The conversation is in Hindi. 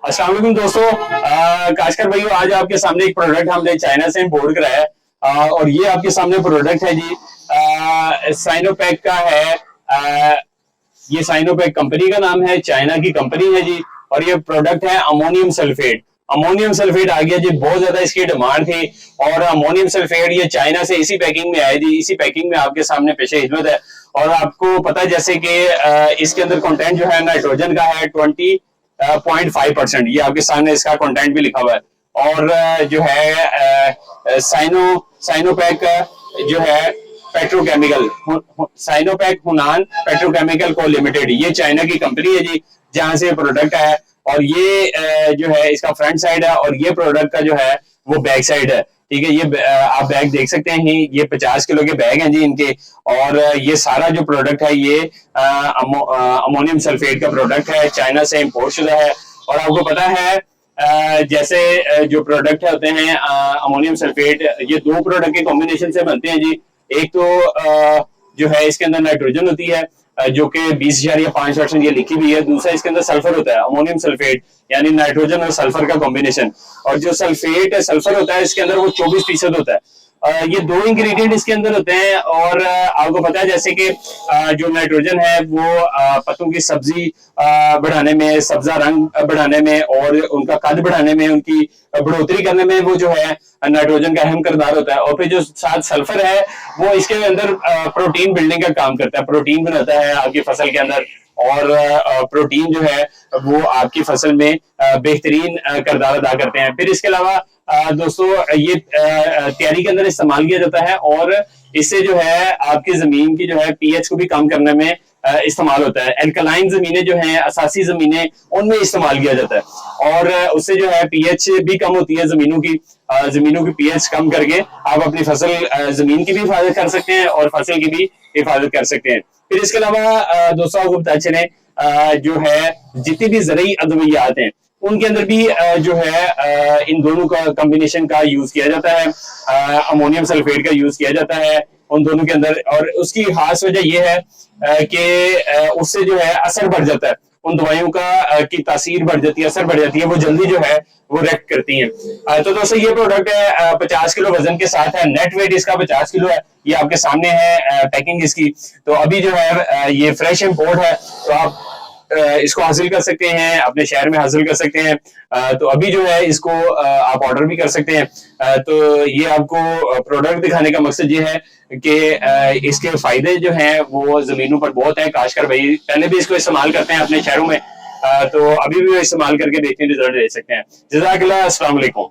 अस्सलाम वालेकुम दोस्तों, काशकर भाई आज आपके सामने एक प्रोडक्ट हमने चाइना से इम्पोर्ट कराया है। और ये आपके सामने प्रोडक्ट है जी, साइनोपैक का है। ये साइनोपैक कंपनी का नाम है, चाइना की कंपनी है जी। और ये प्रोडक्ट है अमोनियम सल्फेट। अमोनियम सल्फेट आ गया जी, बहुत ज्यादा इसकी डिमांड थी। और अमोनियम सल्फेट ये चाइना से इसी पैकिंग में आया जी, इसी पैकिंग में आपके सामने पेशे खिदमत है। और आपको पता है जैसे कि इसके अंदर कंटेंट जो है नाइट्रोजन का है 20.5%। ये आपके सामने इसका कंटेंट भी लिखा हुआ है। और जो है साइनोपैक जो है पेट्रोकेमिकल, साइनोपैक हुनान पेट्रोकेमिकल को लिमिटेड, ये चाइना की कंपनी है जी, जहां से प्रोडक्ट है। और ये जो है इसका फ्रंट साइड है, और ये प्रोडक्ट का जो है वो बैक साइड है। ठीक है, ये आप बैग देख सकते हैं, ये 50 किलो के बैग हैं जी इनके। और ये सारा जो प्रोडक्ट है ये अमोनियम सल्फेट का प्रोडक्ट है, चाइना से इम्पोर्ट शुदा है। और आपको पता है जैसे जो प्रोडक्ट होते हैं अमोनियम सल्फेट, ये दो प्रोडक्ट के कॉम्बिनेशन से बनते हैं जी। एक तो जो है इसके अंदर नाइट्रोजन होती है जो कि 20.5% ये लिखी हुई है। दूसरा इसके अंदर सल्फर होता है, अमोनियम सल्फेट, यानी नाइट्रोजन और सल्फर का कॉम्बिनेशन। और जो सल्फेट सल्फर होता है इसके अंदर वो 24% होता है। ये दो इंग्रेडिएंट इसके अंदर होते हैं। और आपको पता है जैसे कि जो नाइट्रोजन है वो पत्तों की सब्जी बढ़ाने में, सब्जा रंग बढ़ाने में और उनका कद बढ़ाने में, उनकी बढ़ोतरी करने में वो जो है नाइट्रोजन का अहम किरदार होता है। और फिर जो साथ सल्फर है वो इसके अंदर प्रोटीन बिल्डिंग का काम करता है, प्रोटीन बनाता है आपकी फसल के अंदर। और प्रोटीन जो है वो आपकी फसल में बेहतरीन किरदार अदा करते हैं। फिर इसके अलावा दोस्तों ये तैयारी के अंदर इस्तेमाल किया जाता है, और इससे जो है आपकी जमीन की जो है पीएच को भी कम करने में इस्तेमाल होता है। एल्कलाइन जमीनें जो हैं, असासी जमीनें, उनमें इस्तेमाल किया जाता है। और उससे जो है पीएच भी कम होती है जमीनों की पीएच कम करके आप अपनी फसल जमीन की भी हिफाजत कर सकते हैं और फसल की भी हिफाजत कर सकते हैं। फिर इसके अलावा दोस्तों आपको बताते चले जो है जितनी भी ज़रूरी अद्वियात हैं उनके अंदर भी जो है इन दोनों का कॉम्बिनेशन का यूज किया जाता है, अमोनियम सल्फेट का यूज किया जाता है उन दोनों के अंदर। और उसकी खास वजह यह है कि उससे जो है असर बढ़ जाता है, उन दवाइयों का की तासीर बढ़ जाती है, असर बढ़ जाती है, वो जल्दी जो है वो रिएक्ट करती हैं। तो दोस्तों ये प्रोडक्ट है 50 किलो वजन के साथ है, नेट वेट इसका 50 किलो है। ये आपके सामने है पैकिंग इसकी। तो अभी जो है ये फ्रेश इम्पोर्ट है, तो आप इसको हासिल कर सकते हैं, अपने शहर में हासिल कर सकते हैं। तो अभी जो है इसको आप ऑर्डर भी कर सकते हैं। तो ये आपको प्रोडक्ट दिखाने का मकसद ये है कि इसके फायदे जो हैं वो जमीनों पर बहुत है। काशकर भाई पहले भी इसको इस्तेमाल करते हैं अपने शहरों में, तो अभी भी इस्तेमाल करके देखने रिजल्ट ले सकते हैं। जज़ाकल्लाह, अस्सलाम वालेकुम।